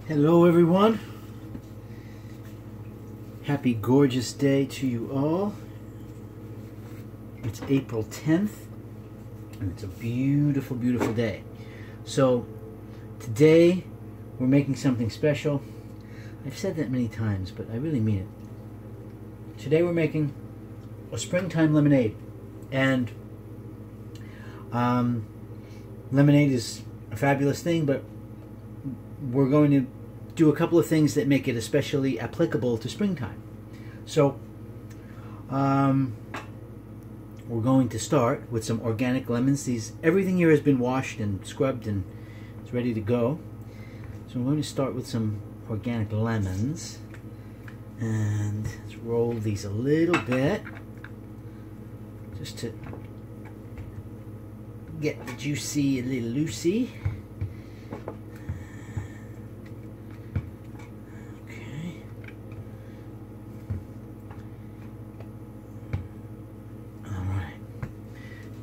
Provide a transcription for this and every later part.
Hello everyone. Happy gorgeous day to you all. It's April 10th and it's a beautiful, beautiful day. So today we're making something special. I've said that many times, but I really mean it. Today we're making a springtime lemonade. And lemonade is a fabulous thing, but we're going to do a couple of things that make it especially applicable to springtime. So we're going to start with some organic lemons. Everything here has been washed and scrubbed and it's ready to go. So I'm going to start with some organic lemons, and let's roll these a little bit just to get the juicy a little loosey.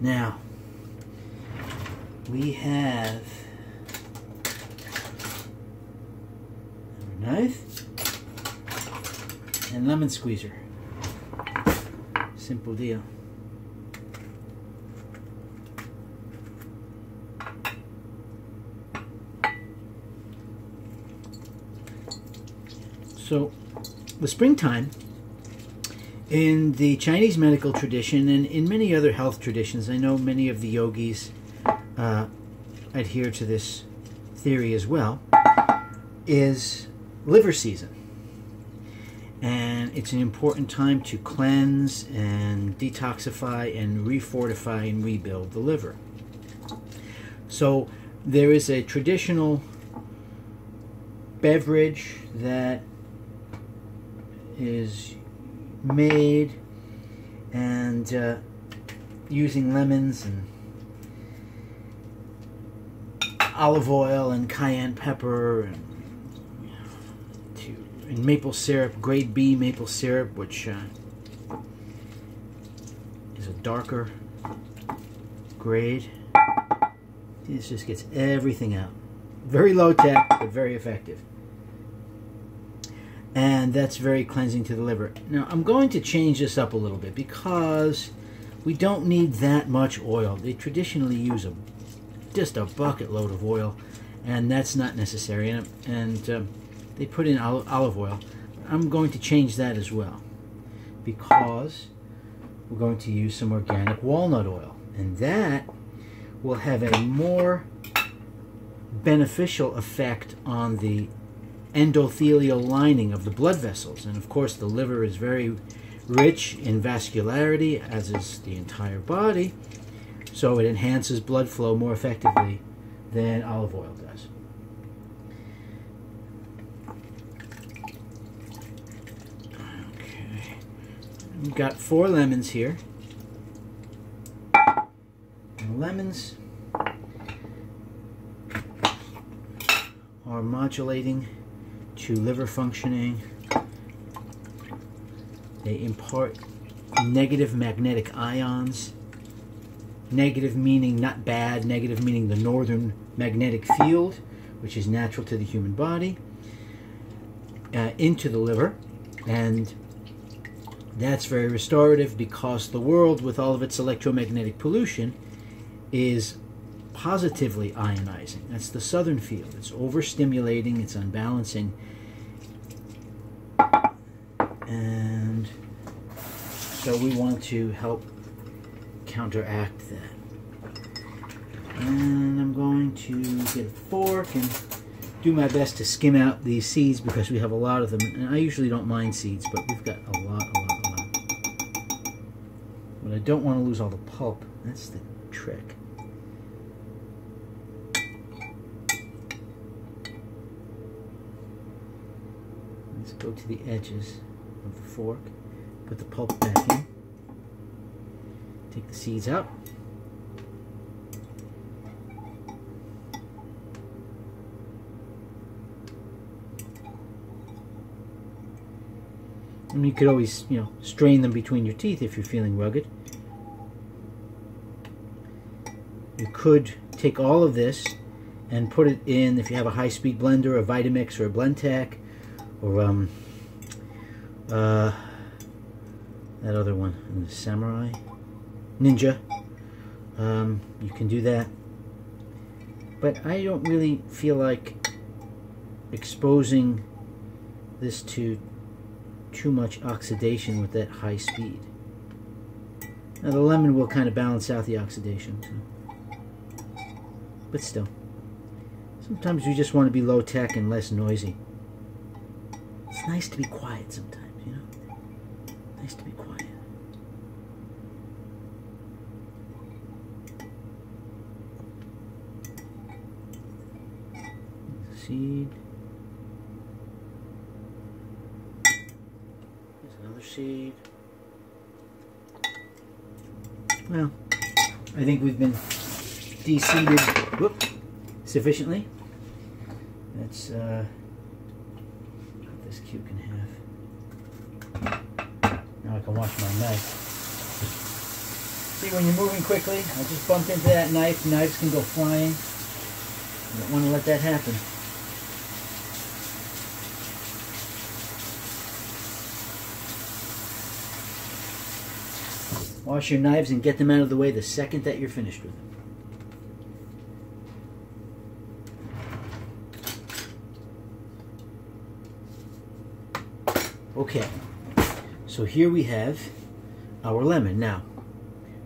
Now, we have our knife and lemon squeezer. Simple deal. So, the springtime, in the Chinese medical tradition and in many other health traditions, I know many of the yogis adhere to this theory as well, is liver season. And it's an important time to cleanse and detoxify and refortify and rebuild the liver. So there is a traditional beverage that is made and using lemons and olive oil and cayenne pepper and maple syrup, grade B maple syrup, which is a darker grade. This just gets everything out. Very low tech, but very effective. And that's very cleansing to the liver. Now, I'm going to change this up a little bit because we don't need that much oil. They traditionally use just a bucket load of oil, and that's not necessary. And they put in olive oil. I'm going to change that as well because we're going to use some organic walnut oil. And that will have a more beneficial effect on the endothelial lining of the blood vessels. And of course the liver is very rich in vascularity, as is the entire body, so it enhances blood flow more effectively than olive oil does. Okay, we've got 4 lemons here, and lemons are modulating to liver functioning. They impart negative magnetic ions. Negative meaning not bad, negative meaning the northern magnetic field, which is natural to the human body, into the liver. And that's very restorative because the world, with all of its electromagnetic pollution, is positively ionizing. That's the southern field. It's overstimulating, it's unbalancing. And so we want to help counteract that. And I'm going to get a fork and do my best to skim out these seeds because we have a lot of them. And I usually don't mind seeds, but we've got a lot. But I don't want to lose all the pulp. That's the trick. Let's go to the edges of the fork, put the pulp back in, take the seeds out, and you could always, strain them between your teeth if you're feeling rugged. You could take all of this and put it in, if you have a high-speed blender, a Vitamix or a Blendtec, or that other one, the Samurai Ninja. You can do that, but I don't really feel like exposing this to too much oxidation with that high speed. Now the lemon will kind of balance out the oxidation, so. But still, sometimes you just want to be low tech and less noisy. It's nice to be quiet sometimes, you know? Nice to be quiet. Seed. There's another seed. Well, I think we've been de-seeded sufficiently. Let's cut this cube in half. Now I can wash my knife. See, when you're moving quickly, I just bumped into that knife. Knives can go flying. You don't want to let that happen. Wash your knives and get them out of the way the second that you're finished with them. Okay, so here we have our lemon. Now,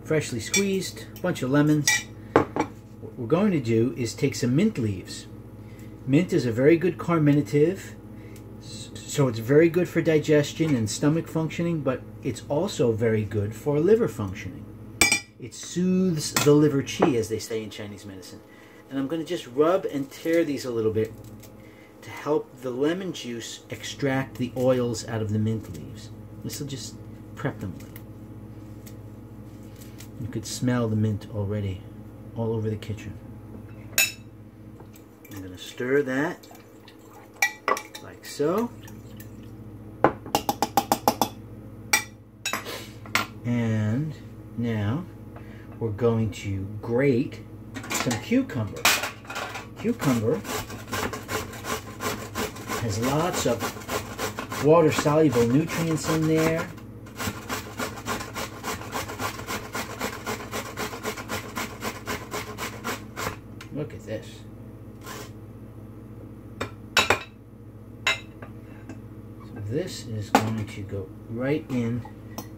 freshly squeezed, a bunch of lemons. What we're going to do is take some mint leaves. Mint is a very good carminative, so it's very good for digestion and stomach functioning, but it's also very good for liver functioning. It soothes the liver qi, as they say in Chinese medicine. And I'm going to just rub and tear these a little bit to help the lemon juice extract the oils out of the mint leaves. This will just prep them a little. You could smell the mint already all over the kitchen. I'm going to stir that like so. And now we're going to grate some cucumber. Cucumber has lots of water-soluble nutrients in there. Look at this. So this is going to go right in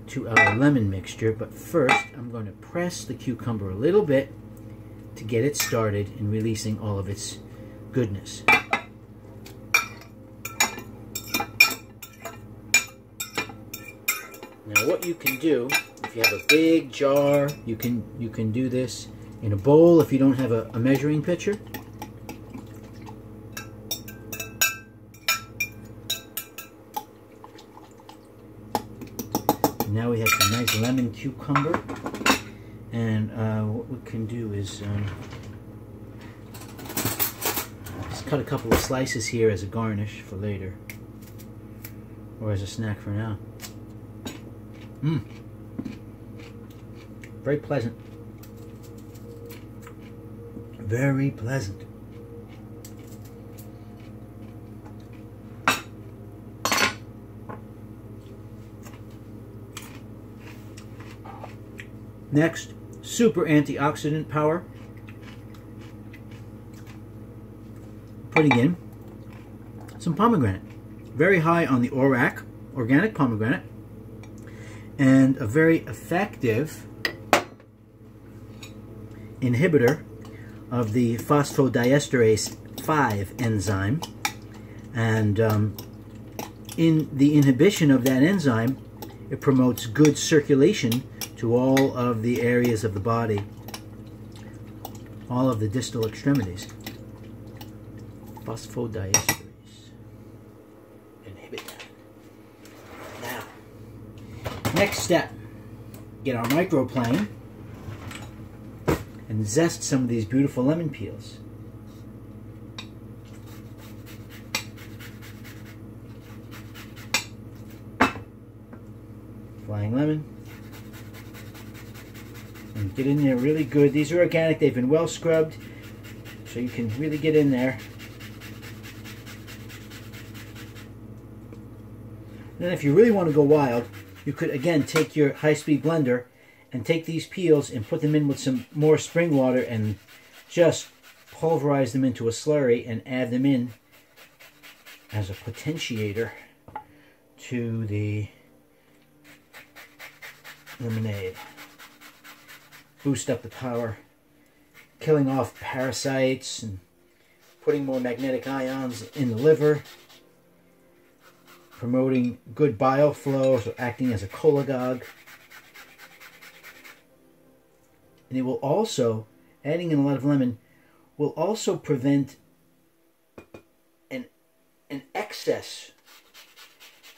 to our lemon mixture, but first I'm going to press the cucumber a little bit to get it started in releasing all of its goodness. Now what you can do, if you have a big jar, you can do this in a bowl if you don't have a measuring pitcher. Now we have some nice lemon cucumber, and what we can do is just cut a couple of slices here as a garnish for later, or as a snack for now. Very pleasant. Very pleasant. Next, super antioxidant power. Putting in some pomegranate. Very high on the ORAC, organic pomegranate, and a very effective inhibitor of the phosphodiesterase 5 enzyme. And in the inhibition of that enzyme, it promotes good circulation to all of the areas of the body, all of the distal extremities. Phosphodiesterase. Inhibit that. Now, next step, get our microplane and zest some of these beautiful lemon peels. Flying lemon. And get in there really good. These are organic. They've been well scrubbed. so you can really get in there. Then if you really want to go wild, you could again take your high-speed blender and take these peels and put them in with some more spring water and just pulverize them into a slurry and add them in as a potentiator to the lemonade. Boost up the power, killing off parasites and putting more magnetic ions in the liver, promoting good bile flow, so acting as a cholagogue. And it will also, adding in a lot of lemon, will also prevent an excess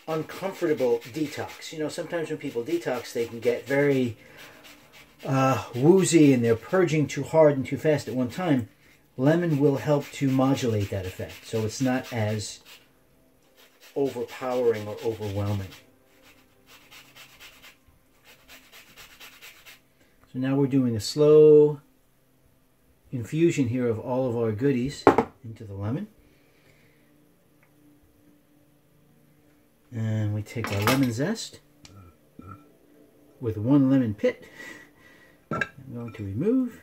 uncomfortable detox. You know, sometimes when people detox, they can get very woozy and they're purging too hard and too fast at one time. Lemon will help to modulate that effect, so it's not as overpowering or overwhelming. So now we're doing a slow infusion here of all of our goodies into the lemon. And we take our lemon zest with one lemon pit. I'm going to remove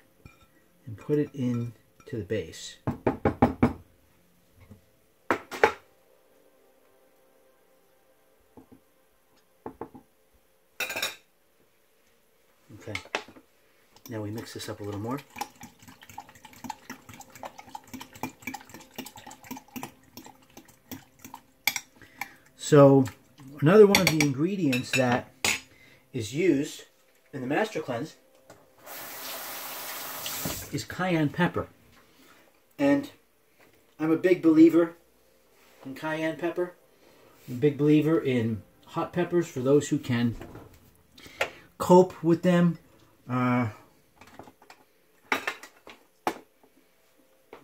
and put it into the base. Okay, now we mix this up a little more. So another one of the ingredients that is used in the Master Cleanse is cayenne pepper. And I'm a big believer in cayenne pepper. I'm a big believer in hot peppers for those who can cope with them. All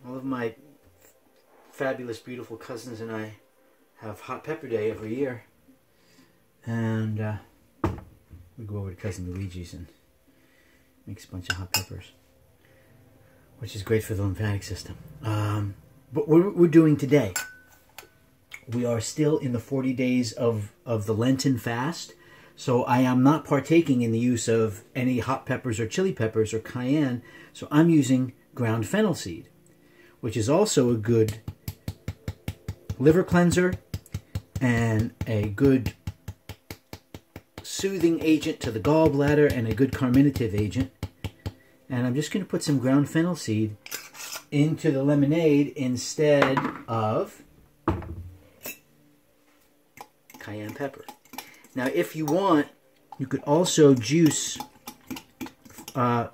of my fabulous, beautiful cousins and I have Hot Pepper Day every year. And we go over to Cousin Luigi's and makes a bunch of hot peppers, which is great for the lymphatic system. But what we're doing today, we are still in the 40 days of the Lenten fast. So I am not partaking in the use of any hot peppers or chili peppers or cayenne. So I'm using ground fennel seed, which is also a good liver cleanser and a good soothing agent to the gallbladder and a good carminative agent. And I'm just going to put some ground fennel seed into the lemonade instead of cayenne pepper. Now, if you want, you could also juice the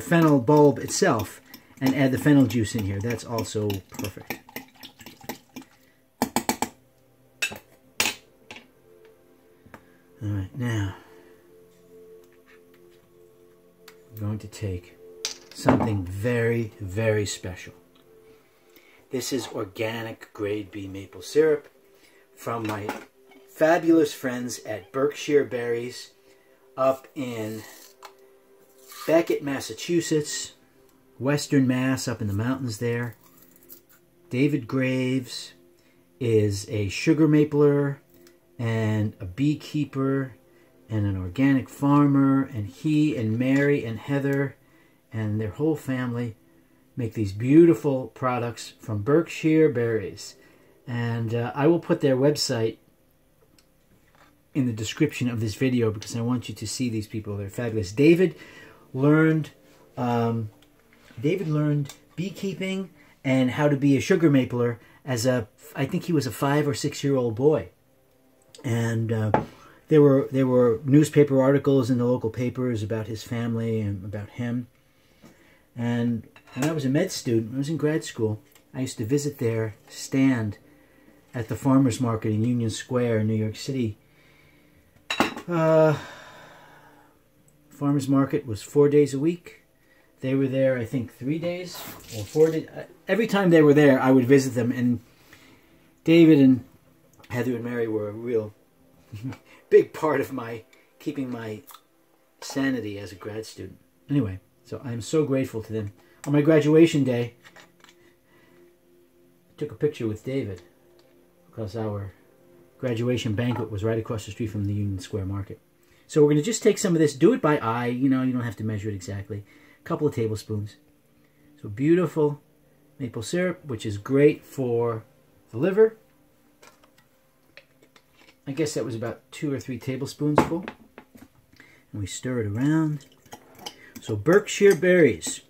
fennel bulb itself and add the fennel juice in here. That's also perfect. All right, now I'm going to take something very, very special. This is organic grade B maple syrup from my fabulous friends at Berkshire Berries up in Beckett, Massachusetts, Western Mass, up in the mountains there. David Graves is a sugar mapler and a beekeeper and an organic farmer, and he and Mary and Heather and their whole family make these beautiful products from Berkshire Berries. And I will put their website in the description of this video because I want you to see these people. They're fabulous. David learned beekeeping and how to be a sugar mapler as I think he was a 5 or 6 year old boy. And there were newspaper articles in the local papers about his family and about him. And when I was a med student, I was in grad school, I used to visit their stand at the farmers market in Union Square in New York City. Farmers market was 4 days a week. They were there, I think, 3 days or 4 days. Every time they were there, I would visit them. And David and Heather and Mary were a real big part of my keeping my sanity as a grad student. Anyway, so I'm so grateful to them. On my graduation day, took a picture with David because our graduation banquet was right across the street from the Union Square Market. So we're going to just take some of this, do it by eye, you know, you don't have to measure it exactly. A couple of tablespoons. So beautiful maple syrup, which is great for the liver. I guess that was about 2 or 3 tablespoons full. And we stir it around. So Berkshire berries.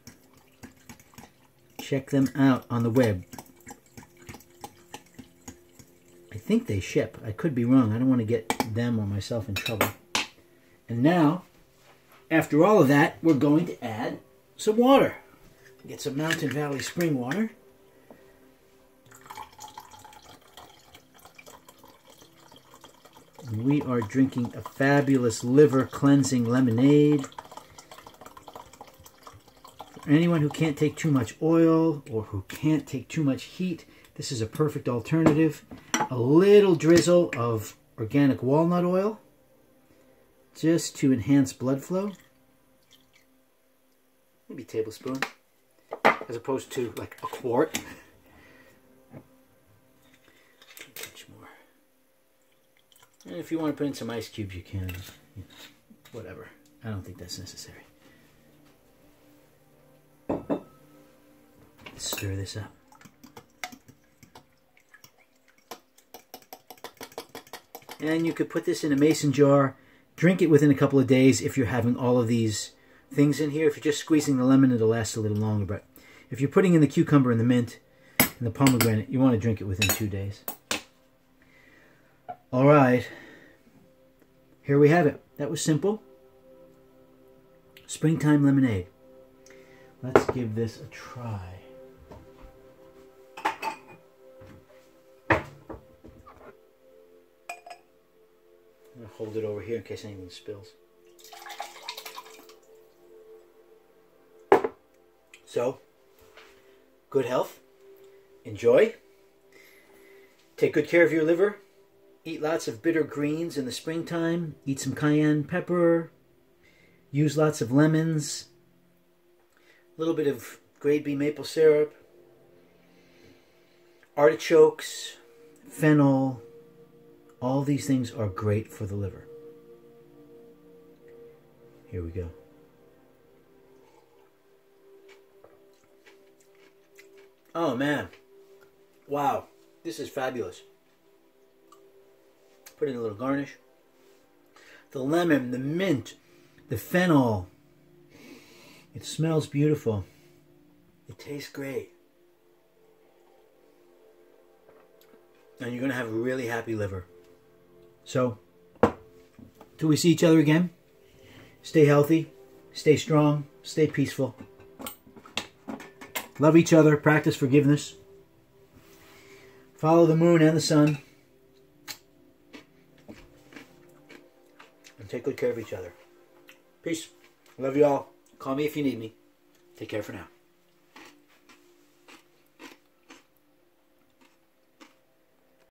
Check them out on the web. I think they ship. I could be wrong. I don't want to get them or myself in trouble. And now, after all of that, we're going to add some water. Get some Mountain Valley spring water. And we are drinking a fabulous liver cleansing lemonade. For anyone who can't take too much oil or who can't take too much heat, this is a perfect alternative. A little drizzle of organic walnut oil just to enhance blood flow. Maybe a tablespoon as opposed to like a quart. Much more. And if you want to put in some ice cubes, you can. You know, whatever. I don't think that's necessary. Let's stir this up. And you could put this in a mason jar, drink it within a couple of days if you're having all of these things in here. If you're just squeezing the lemon, it'll last a little longer. But if you're putting in the cucumber and the mint and the pomegranate, you want to drink it within 2 days. All right. Here we have it. That was simple. Springtime lemonade. Let's give this a try. I'm going to hold it over here in case anything spills. So, good health. Enjoy. Take good care of your liver. Eat lots of bitter greens in the springtime. Eat some cayenne pepper. Use lots of lemons. A little bit of grade B maple syrup. Artichokes. Fennel. All these things are great for the liver. Here we go. Oh man. Wow. This is fabulous. Put in a little garnish. The lemon, the mint, the fennel. It smells beautiful. It tastes great. And you're going to have a really happy liver. So, till we see each other again, stay healthy, stay strong, stay peaceful. Love each other, practice forgiveness. Follow the moon and the sun. And take good care of each other. Peace. Love you all. Call me if you need me. Take care for now.